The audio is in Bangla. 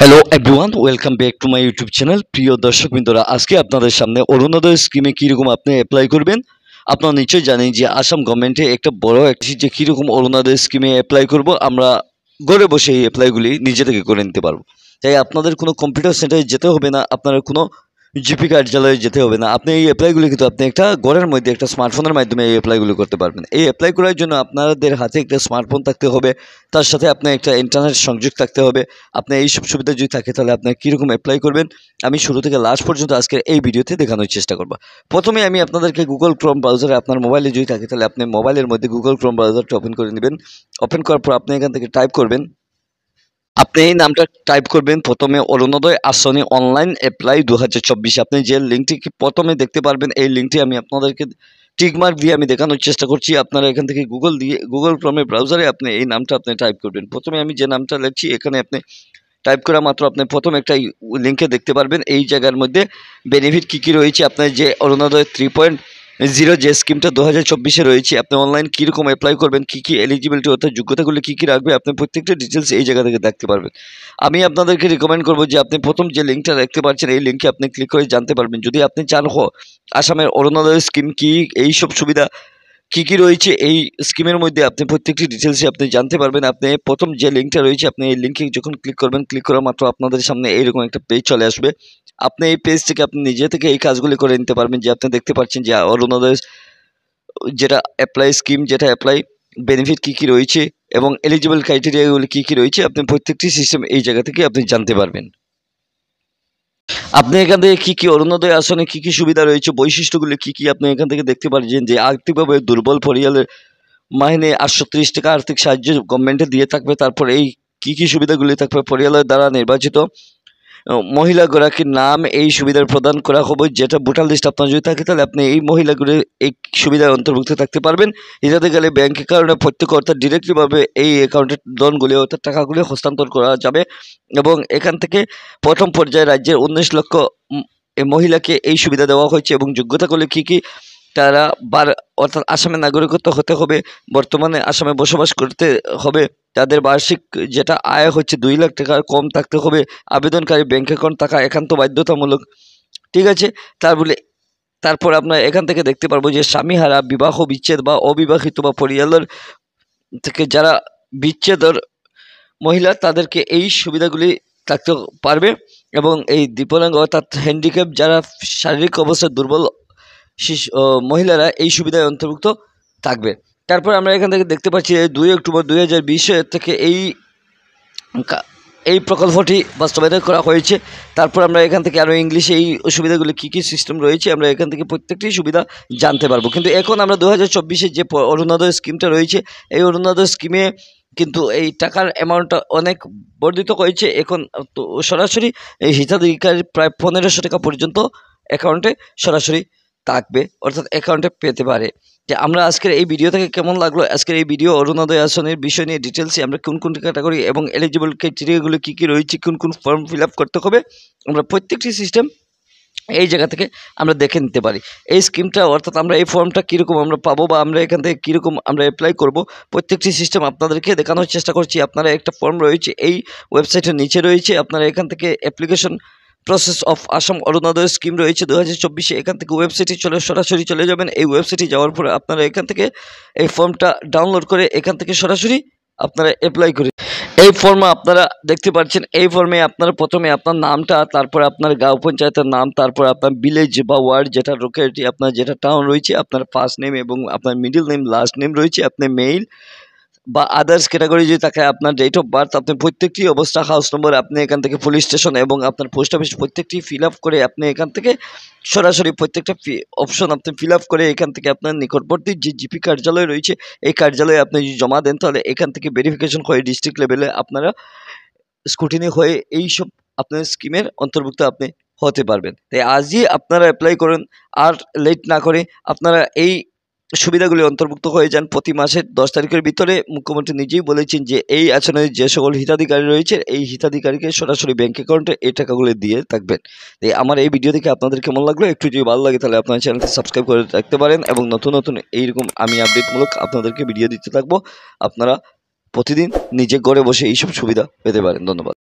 Hello everyone, welcome back to my YouTube channel. প্রিয় দর্শক বিন্দুরা, আজকে আপনাদের সামনে অরুণোদয় স্কিমে কীরকম আপনি অ্যাপ্লাই করবেন। আপনারা নিশ্চয়ই জানেন যে আসাম গভর্নমেন্টে একটা বড় যে কীরকম অরুণোদয় স্কিমে অ্যাপ্লাই করব, আমরা ঘরে বসে এই অ্যাপ্লাইগুলি নিজে থেকে করে নিতে পারবো। তাই আপনাদের কোনো কম্পিউটার সেন্টারে যেতে হবে না, আপনার কোনো জিপি কার্যালয়ে যেতে হবে না। আপনি এই অ্যাপ্লাইগুলি কিন্তু আপনি একটা ঘরের মধ্যে একটা স্মার্টফোনের মাধ্যমে এই অ্যাপ্লাইগুলি করতে পারবেন। এই অ্যাপ্লাই করার জন্য আপনাদের হাতে একটা স্মার্টফোন থাকতে হবে, তার সাথে আপনার একটা ইন্টারনেট সংযোগ থাকতে হবে। আপনার এইসব সুবিধা যদি থাকে তাহলে আপনার কীরকম অ্যাপ্লাই করবেন আমি শুরু থেকে লাস্ট পর্যন্ত আজকের এই ভিডিওতে দেখানোর চেষ্টা করব। প্রথমে আমি আপনাদেরকে গুগল ক্রোম ব্রাউজারে, আপনার মোবাইলে যদি থাকে তাহলে আপনি মোবাইলের মধ্যে গুগল ক্রোম ব্রাউজারটা ওপেন করে নেবেন। ওপেন করার পর আপনি এখান থেকে টাইপ করবেন, আপনি এই নামটা টাইপ করবেন প্রথমে অরুণোদয় আসনি অনলাইন অ্যাপ্লাই 2024। আপনি যে লিঙ্কটি প্রথমে দেখতে পারবেন, এই লিঙ্কটি আমি আপনাদেরকে টিকমার্ক দিয়ে আমি দেখানোর চেষ্টা করছি। আপনারা এখান থেকে গুগল ক্রোমের ব্রাউজারে আপনি এই নামটা আপনি টাইপ করবেন। প্রথমে আমি যে নামটা লিখছি এখানে আপনি টাইপ করা মাত্র আপনি প্রথম একটা লিঙ্কে দেখতে পারবেন এই জায়গার মধ্যে বেনিফিট কী রয়েছে। আপনার যে অরুণোদয় 3.0 যে স্কিমটা 2024-এ রয়েছে, আপনি অনলাইন কীরকম অ্যাপ্লাই করবেন, কী এলিজিবিলিটি অর্থাৎ যোগ্যতাগুলি কী রাখবে, আপনি প্রত্যেকটা ডিটেলস এই জায়গা থেকে দেখতে পারবেন। আমি আপনাদেরকে রিকমেন্ড করবো যে আপনি প্রথম যে লিঙ্কটা দেখতে পাচ্ছেন এই লিঙ্কে আপনি ক্লিক করে জানতে পারবেন। যদি আপনি চান আসামের অরুণোদয় স্কিম কী, এইসব সুবিধা কী রয়েছে এই স্কিমের মধ্যে, আপনি প্রত্যেকটি ডিটেলসে আপনি জানতে পারবেন। আপনি প্রথম যে লিঙ্কটা রয়েছে আপনি এই লিঙ্কে যখন ক্লিক করবেন, ক্লিক করা মাত্র আপনাদের সামনে এইরকম একটা পেজ চলে আসবে। আপনি এই পেজ থেকে আপনি নিজে থেকে এই কাজগুলি করে নিতে পারবেন। যে আপনি দেখতে পাচ্ছেন যে অরুণোদয় যেটা অ্যাপ্লাই স্কিম, যেটা অ্যাপ্লাই বেনিফিট কী রয়েছে এবং এলিজিবল ক্রাইটেরিয়াগুলি কী রয়েছে, আপনি প্রত্যেকটি সিস্টেম এই জায়গা থেকে আপনি জানতে পারবেন। আপনি এখান থেকে কী অরুণোদয় আসনে কী সুবিধা রয়েছে, বৈশিষ্ট্যগুলি কী আপনি এখান থেকে দেখতে পারছেন। যে আর্থিকভাবে দুর্বল পরিবারের মাইনে 38 টাকা আর্থিক সাহায্য গভর্নমেন্টে দিয়ে থাকবে। তারপর এই কী সুবিধাগুলি থাকবে, পরিবারের দ্বারা নির্বাচিত মহিলাগৰাকীর নাম এই সুবিধার প্রদান করা হবে। যেটা ভোটার লিস্ট আপনার যদি থাকে তাহলে আপনি এই মহিলাগুলি এই সুবিধার অন্তর্ভুক্ত থাকতে পারবেন। এটাতে গেলে ব্যাংক অ্যাকাউন্টে প্রত্যেক অর্থাৎ ডিরেক্টলিভাবে এই অ্যাকাউন্টের লোনগুলি অর্থাৎ টাকাগুলি হস্তান্তর করা যাবে এবং এখান থেকে প্রথম পর্যায়ে রাজ্যের 19 লক্ষ মহিলাকে এই সুবিধা দেওয়া হয়েছে। এবং যোগ্যতাগুলি কী তারা অর্থাৎ আসামের নাগরিকত্ব হতে হবে, বর্তমানে আসামে বসবাস করতে হবে, তাদের বার্ষিক যেটা আয় হচ্ছে 2 লাখ টাকার কম থাকতে হবে, আবেদনকারী ব্যাংক অ্যাকাউন্ট থাকা একান্ত বাধ্যতামূলক। ঠিক আছে, তারপর আপনার এখান থেকে দেখতে পারবো যে স্বামীহারা, বিবাহ বিচ্ছেদ বা অবিবাহিত বা পরিবারের থেকে যারা বিচ্ছেদের মহিলা তাদেরকে এই সুবিধাগুলি থাকতে পারবে। এবং এই দিব্যাঙ্গ অর্থাৎ হ্যান্ডিক্যাপ যারা শারীরিক অবস্থায় দুর্বল মহিলারা এই সুবিধায় অন্তর্ভুক্ত থাকবে। তারপর আমরা এখান থেকে দেখতে পাচ্ছি 2 অক্টোবর 2020 থেকে এই প্রকল্পটি বাস্তবায়ন করা হয়েছে। তারপর আমরা এখান থেকে আরও ইংলিশে এই সুবিধাগুলি কী সিস্টেম রয়েছে আমরা এখান থেকে প্রত্যেকটি সুবিধা জানতে পারবো। কিন্তু এখন আমরা 2024-এ যে অরুণোদয় স্কিমটা রয়েছে এই অরুণোদয় স্কিমে কিন্তু এই টাকার অ্যামাউন্টটা অনেক বর্ধিত হয়েছে। এখন তো সরাসরি এই হিতাধিকারী প্রায় 1500 টাকা পর্যন্ত অ্যাকাউন্টে সরাসরি থাকবে, অর্থাৎ অ্যাকাউন্টে পেতে পারে। যে আমরা আজকের এই ভিডিও থেকে কেমন লাগলো, আজকের এই ভিডিও অরুণোদয় আসনের বিষয় নিয়ে ডিটেলসে আমরা কোন ক্যাটাগরি এবং এলিজিবল ক্রাইটেরিয়াগুলো কী রয়েছে, কোন ফর্ম ফিল আপ করতে হবে, আমরা প্রত্যেকটি সিস্টেম এই জায়গা থেকে আমরা দেখে নিতে পারি। এই স্কিমটা অর্থাৎ আমরা এই ফর্মটা কীরকম আমরা পাবো বা আমরা এখান থেকে কীরকম আমরা অ্যাপ্লাই করব, প্রত্যেকটি সিস্টেম আপনাদেরকে দেখানোর চেষ্টা করছি। আপনারা একটা ফর্ম রয়েছে এই ওয়েবসাইটের নিচে রয়েছে, আপনারা এখান থেকে application process of Assam Arunoday scheme রয়েছে 2024-এ, এখান থেকে ওয়েবসাইটে সরাসরি চলে যাবেন। এই ওয়েবসাইটে যাওয়ার পরে আপনারা এখান থেকে এই ফর্মটা ডাউনলোড করে এখান থেকে সরাসরি আপনারা অ্যাপ্লাই করে এই ফর্মে আপনারা দেখতে পাচ্ছেন। এই ফর্মে আপনারা প্রথমে আপনার নামটা, তারপরে আপনার গাঁও পঞ্চায়েতের নাম, তারপর আপনার ভিলেজ বা ওয়ার্ড যেটা লোকালিটি আপনার যেটা টাউন রয়েছে, আপনার ফার্স্ট নেম এবং আপনার মিডল নেম লাস্ট নেম রয়েছে, আপনার মেইল বা আদার্স ক্যাটাগরি যদি থাকে আপনার ডেট অফ বার্থ, আপনি প্রত্যেকটি অবস্থা, হাউস নম্বর, আপনি এখান থেকে পুলিশ স্টেশন এবং আপনার পোস্ট অফিস প্রত্যেকটি ফিল আপ করে আপনি এখান থেকে সরাসরি প্রত্যেকটা অপশন আপনি ফিল আপ করে এখান থেকে আপনার নিকটবর্তী যে জিপি কার্যালয় রয়েছে এই কার্যালয়ে আপনি যদি জমা দেন তাহলে এখান থেকে ভেরিফিকেশন হয়ে ডিস্ট্রিক্ট লেভেলে আপনারা স্কুটিনি হয়ে এইসব আপনার স্কিমের অন্তর্ভুক্ত আপনি হতে পারবেন। তাই আজই আপনারা অ্যাপ্লাই করেন, আর লেট না করে আপনারা এই সুবিধাগুলি অন্তর্ভুক্ত হয়ে যান। প্রতি মাসের 10 তারিখের ভিতরে মুখ্যমন্ত্রী নিজেই বলেছেন যে এই আসনের যে সকল হিতাধিকারী রয়েছে এই হিতাধিকারীকে সরাসরি ব্যাংক অ্যাকাউন্টে এই টাকাগুলি দিয়ে থাকবেন। তাই আমার এই ভিডিও থেকে আপনাদের কেমন লাগলো, একটু যদি ভালো লাগে তাহলে আপনার চ্যানেলটি সাবস্ক্রাইব করে রাখতে পারেন এবং নতুন এইরকম আমি আপডেটমূলক আপনাদেরকে ভিডিও দিতে থাকবো। আপনারা প্রতিদিন নিজে ঘরে বসে এইসব সুবিধা পেতে পারেন। ধন্যবাদ।